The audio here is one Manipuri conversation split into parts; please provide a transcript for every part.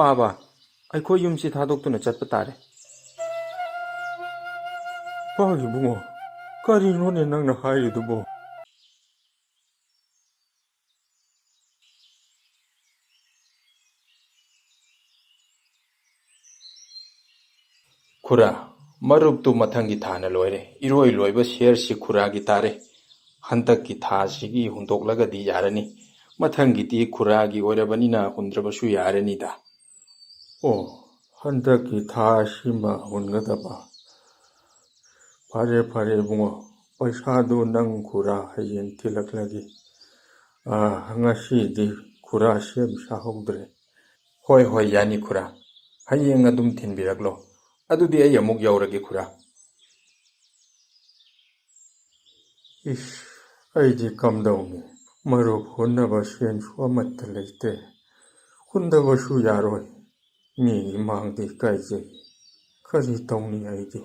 पाबा अखोई युमसी थादोक्तुना चटपा तारे पागी बुंगो करिनोने नंगना हाइरिदुबो खुरा मरुप तु मथंगी थाना लोइरे इरोई लोइब शेयर सि खुरा की तारे हंतक की था सिगी हुंदोकलगदी यारनी मथंगी ती खुरा की ओइरबनिना हुंद्रबसु यारनीदा ओ हंतक की था सिमा हुनगदबा फरे फरे बुंगो पैसादु नंग खुरा हयें थिलकलगी ngasi खुरा सेम साहौद्रे होय होय यानी खुरा हयेंग अदुम थिनबिरकलो अदुदी अय अमुक यौरगे खुरा इस अइदि कमदौनी मरुप हुन्नबा सेन्सु अमत्ता लेते हुंदबसु यारोय मीगी मांगदि काइजे करि तौनी अइदि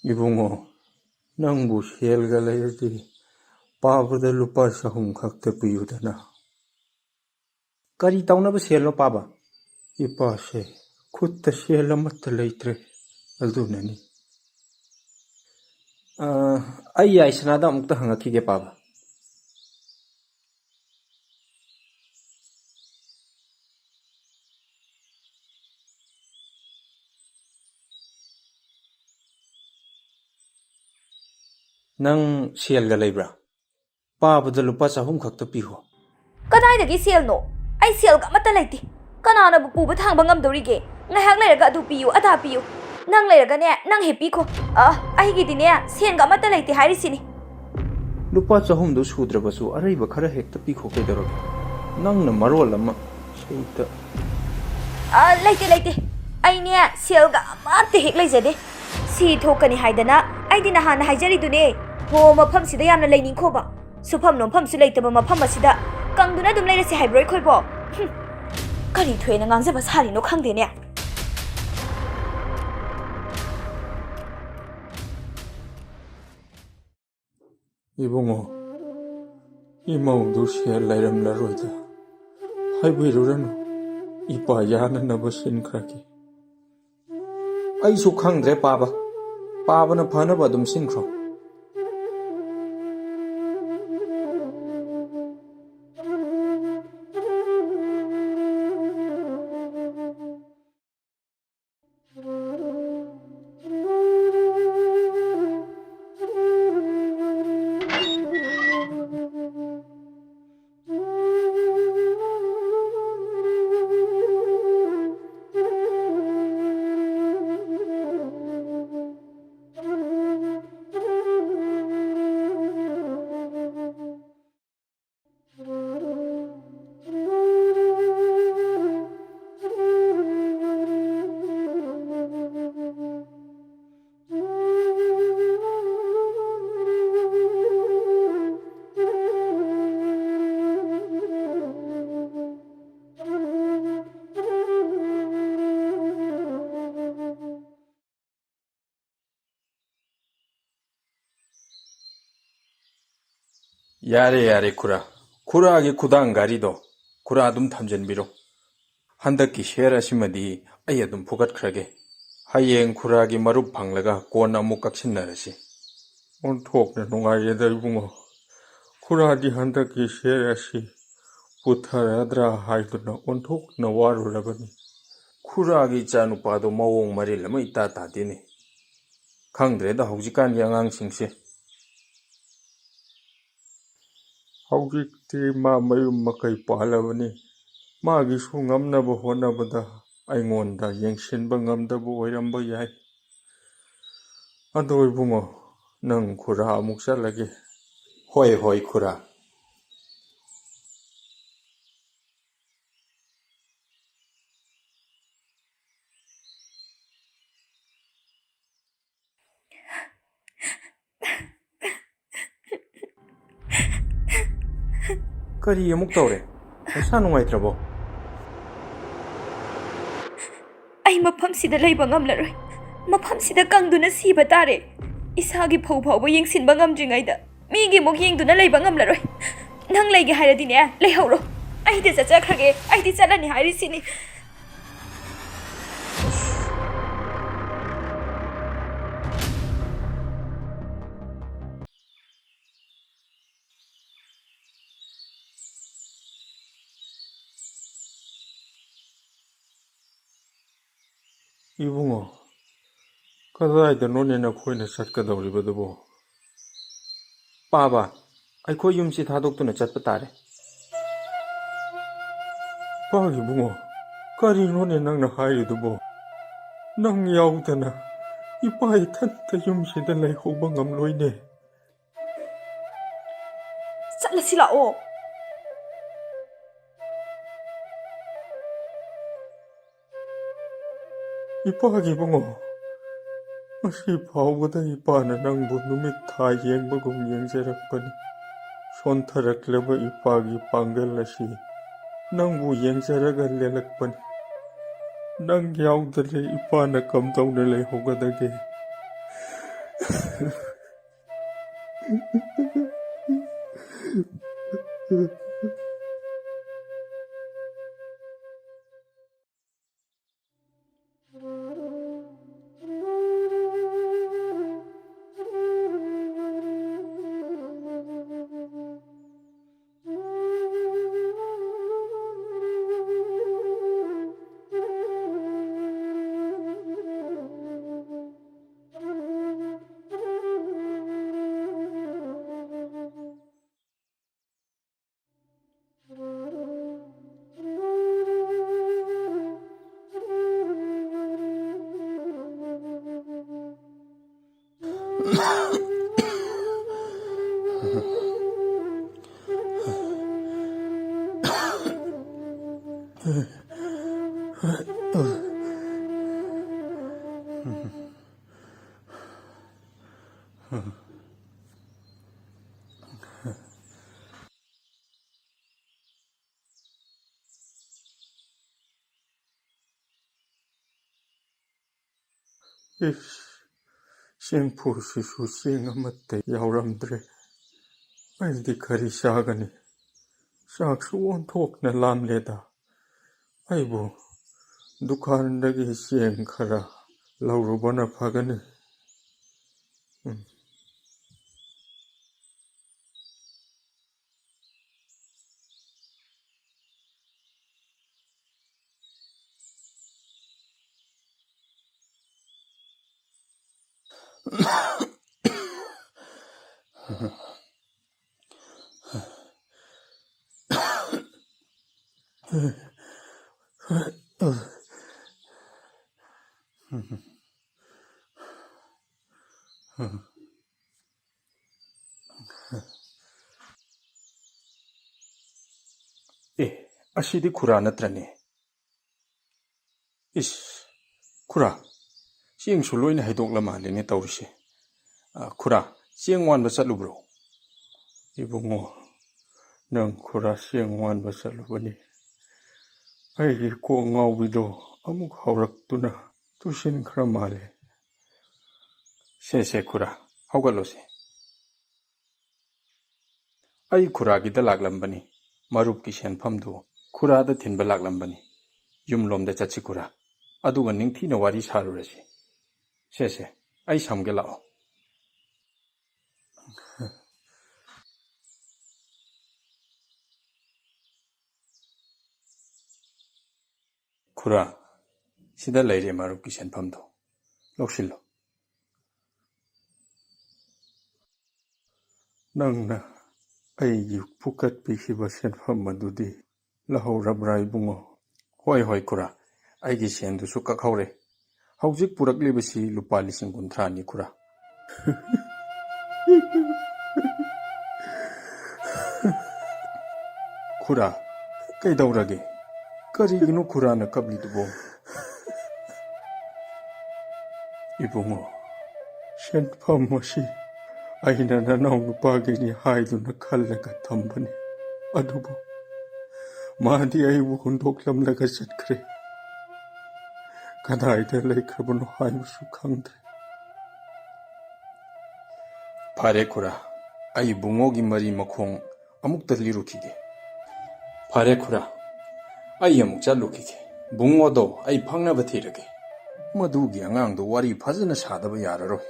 इबुंगो नंगबु सेलगा लेयदि पाबदा लुपा सहूम खक्ते पियुदना करी तौनब सेलनो पाबा इपासे खुत्ता सेल अमत्ता लेत्रे अदुननी अय याइसनादा अमुक्ता हंगखिगे पाबा नंग सेलगा लेब्रा पाबदा लुपा चाहुम खक्ता पिहो कदाइदगी सेलनो आई सेलगा अमत्ता लेते कनानाबु पुबा थांबा ngamdorige ngahak lerga adu piyu ada piyu nang lerga ne nang happy ko aigidine senga amata leite harisini लुपा चाहुम दो सुद्रबसु अरैब खरा हेक्ता पिखो केदरो नंगना मरोल अमा सेउता लेते लेते आइने सेलगा अमते हेक लेजदे सी थोकनी हाइदना आइदि नहाना हाइजरिदुने हो मफम सिदा यामना लेनिखोबा सुफम नोफम सु लेतबा मफम असिदा कंगदुना दुम लेरसे हाइब्रोय खोइबो करी थोयना ngangjaba सारिनो खंगदेने इबुंगो इमौदु सेल लैरमलारोयदा हाइबिरुरनु इपा याननबा सिनख्राकी अइसु खंगद्रे पाबा पाबना फनबा अदुम सिनख्रो यारे यारे खुरा खुरा की खुदांग गारीदो खुरा अदुम थमजनबिरो हंदक की शेयर असिमदी अय अदुम फुगतख्रगे हयेंग खुरा की मरुप फंगलगा कोन अमुक कक्सिनरसि ओंथोकने नुंगाइयेदा इबुंगो खुरादी हंदक की शेर असि पुथरद्रा हाइदुना ओंथोकना वारुरबनी खुरा की चानुपादो मवोंग मरिल अमा इता तादेने खंगद्रेदा हौजिकान की अंगांगसिंगसे हौजिकति मा मयुम मकई पालबनी मागिसु ngamnaba honabada aingonda yengsinba ngamdaba oiramba yai ado ibungo nang khura amuk chalage होय होय खुरा करी अमुक तौरे ऐसा नुंगाइत्रबो आई ꯃꯐꯝꯁꯤꯗ ꯂꯩꯕ ꯉꯝꯂꯔꯣꯏ ꯃꯐꯝꯁꯤꯗ ꯀꯪꯗꯨꯅ ꯁꯤꯕ ꯇꯥꯔꯦ ꯏꯁꯥꯒꯤ ꯐꯧ ꯐꯥꯎꯕ ꯌꯦꯡꯁꯤꯟꯕ ꯉꯝꯗ꯭ꯔꯤꯉꯩꯗ ꯃꯤꯒꯤ ꯃꯨꯛ ꯌꯦꯡꯗꯨꯅ ꯂꯩꯕ ꯉꯝꯂꯔꯣꯏ ꯅꯪ ꯂꯩꯒꯦ ꯍꯥꯏꯔꯗꯤꯅꯦ ꯂꯩꯍꯧꯔꯣ ꯑꯩꯗꯤ ꯆꯠꯆꯈ꯭ꯔꯒꯦ ꯑꯩꯗꯤ ꯆꯠꯂꯅꯤ ꯍꯥꯏꯔꯤꯁꯤꯅꯤ 이붕어, 그다이더노네 너코이나 ꯆꯠꯀꯗꯧꯔꯤꯕꯗꯨꯕꯣ? ꯄꯥꯕ ꯑꯩꯈꯣꯏ ꯌꯨꯝꯁꯤ ꯊꯥꯗꯣꯛꯇꯨꯅ ꯆꯠꯄ ꯇꯥꯔꯦ ꯄꯥꯒꯤ ꯏꯕꯨꯡꯉꯣ, ꯀꯔꯤꯅꯣꯅꯦ ꯅꯪꯅ ꯍꯥꯏꯔꯤꯗꯨꯕꯣ? ꯅꯪ ꯌꯥꯎꯗꯅ ꯏꯄꯥ ꯏꯊꯟꯇ ꯌꯨꯝꯁꯤꯗ ꯂꯩꯍꯧꯕ ꯉꯝꯂꯣꯏꯅꯦ. ꯆꯠꯂꯁꯤ ꯂꯥꯛꯑꯣ 이빠기 붕어, ꯉꯁꯤ ꯐꯥꯎꯕꯗ ꯏꯄꯥꯅ ꯅꯪꯕꯨ ꯅꯨꯃꯤꯠ ꯊꯥ ꯌꯦꯡꯕꯒꯨꯝ ꯌꯦꯡꯖꯔꯛꯄꯅꯤ. ꯁꯣꯟꯊꯔꯛꯂꯕ ꯏꯄꯥꯒꯤ ꯄꯥꯡꯒꯜ ꯑꯁꯤ ꯅꯪꯕꯨ ꯌꯦꯡꯖꯔꯒ ꯂꯦꯜꯂꯛꯄꯅꯤ. ꯅꯪ ꯌꯥꯎꯗ꯭ꯔꯦ ꯏꯄꯥꯅ ꯀꯝꯗꯧꯅ ꯂꯩꯍꯧꯒꯗꯒꯦ? ꯆꯦꯡꯐꯨꯁꯤꯁꯨ ꯆꯦꯡ ꯑꯃꯠꯇ ꯌꯥꯎꯔꯝꯗ꯭ꯔꯦ. ꯑꯩꯗꯤ ꯀꯔꯤ ꯆꯥꯒꯅꯤ? ꯆꯥꯛꯁꯨ ꯑꯣꯟꯊꯣꯛꯅ ꯂꯥꯝꯂꯦꯗ. ꯑꯩꯕꯨ ꯗꯨꯀꯥꯟꯗꯒꯤ ꯆꯦꯡ ꯈꯔ ꯂꯧꯔꯨꯕꯅ ꯐꯒꯅꯤ. ꯑꯁꯤꯗꯤ ꯈꯨꯔꯥ ꯅꯠꯇ꯭ꯔꯅꯦ ꯏꯁ ꯈꯨꯔꯥ ꯆꯦꯡꯁꯨ ꯂꯣꯏꯅ ꯍꯩꯗꯣꯛꯂ ꯃꯥꯜꯂꯦꯅꯦ ꯇꯧꯔꯤꯁꯦ ꯈꯨꯔꯥ ꯆꯦꯡ ꯋꯥꯟꯕ ꯆꯠꯂꯨꯕ꯭ꯔꯣ 이붕어, ꯅꯪ ꯈꯨꯔꯥ ꯆꯦꯡ ꯋꯥꯟꯕ ꯆꯠꯂꯨꯕꯅꯤ. ꯑꯩꯒꯤ ꯀꯣꯛ ꯉꯥꯎꯕꯤꯗꯣ ꯑꯃꯨꯛ ꯍꯧꯔꯛꯇꯨꯅ ꯇꯨꯁꯤꯟꯈ꯭ꯔ ꯃꯥꯜꯂꯦ. ꯁꯦ ꯈꯨꯔꯥ ꯍꯧꯒꯠꯂꯣꯁꯦ ꯑꯩ ꯈꯨꯔꯥꯒꯤꯗ ꯂꯥꯛꯂꯝꯕꯅꯤ ꯃꯔꯨꯞꯀꯤ ꯁꯦꯟꯐꯝꯗꯨ ꯈꯨꯔꯥꯗ ꯊꯤꯟꯕ ꯂꯥꯛꯂꯝꯕꯅꯤ ꯌꯨꯝꯂꯣꯝꯗ ꯆꯠꯁꯤ ꯈꯨꯔꯥ ꯑꯗꯨꯒ ꯅꯤꯡꯊꯤꯅ ꯋꯥꯔꯤ ꯁꯥꯔꯨꯔꯁꯤ ꯁꯦ ꯑꯩ ꯁꯝꯒꯦ ꯂꯥꯛꯑꯣ ꯈꯨꯔꯥ ꯁꯤꯗ ꯂꯩꯔꯦ ꯃꯔꯨꯞꯀꯤ ꯁꯦꯟꯐꯝꯗꯨ ꯂꯧꯁꯤꯜꯂꯣ ꯅꯪꯅ ꯑꯩꯒꯤ ꯐꯨꯀꯠꯄꯤꯈꯤꯕ ꯁꯦꯟꯐꯝ ꯑꯗꯨꯗꯤ ꯂꯧꯍꯧꯔꯕ꯭ꯔꯥ ꯏꯕꯨꯡꯉꯣ? ꯍꯣꯏ ꯈꯨꯔꯥ ꯑꯩꯒꯤ ꯁꯦꯟꯗꯨꯁꯨ ꯀꯛꯍꯧꯔꯦ ꯍꯧꯖꯤꯛ ꯄꯨꯔꯛꯂꯤꯕꯁꯤ ꯂꯨꯄꯥ 50,000ꯅꯤ ꯈꯨꯔꯥ ꯈꯨꯔꯥ ꯀꯩꯗꯧꯔꯒꯦ ꯀꯔꯤꯒꯤꯅꯣ ꯈꯨꯔꯥꯅ ꯀꯞꯂꯤꯗꯨꯕꯣ 이붕어, ꯁꯦꯟꯐꯝ ꯑꯁꯤ ꯑꯩꯅ ꯅꯅꯥꯎ ꯅꯨꯄꯥꯒꯤꯅꯤ ꯍꯥꯏꯗꯨꯅ ꯈꯜꯂꯒ ꯊꯝꯕꯅꯤ. ꯑꯗꯨꯕꯨ ꯃꯥꯗꯤ ꯑꯩꯕꯨ ꯍꯨꯟꯗꯣꯛꯂꯝꯂꯒ ꯆꯠꯈ꯭ꯔꯦ. ꯀꯗꯥꯏꯗ ꯂꯩꯈ꯭ꯔꯕꯅꯣ ꯍꯥꯏꯕꯁꯨ ꯈꯪꯗ꯭ꯔꯦ꯫ ꯐꯔꯦ ꯈꯨꯔꯥ, ꯑꯩ ꯕꯨꯡꯉꯣꯒꯤ ꯃꯔꯤ ꯃꯈꯣꯡ ꯑꯃꯨꯛꯇ ꯂꯤꯔꯨꯈꯤꯒꯦ꯫ ꯐꯔꯦ ꯈꯨꯔꯥ, ꯑꯩ ꯑꯃꯨꯛ ꯆꯠꯂꯨꯈꯤꯒꯦ꯫ ꯕꯨꯡꯉꯣꯗꯣ ꯑꯩ ꯐꯪꯅꯕ ꯊꯤꯔꯒꯦ꯫ ꯃꯗꯨꯒꯤ ꯑꯉꯥꯡꯗꯣ ꯋꯥꯔꯤ ꯐꯖꯅ ꯁꯥꯗꯕ ꯌꯥꯔꯔꯣꯏ꯫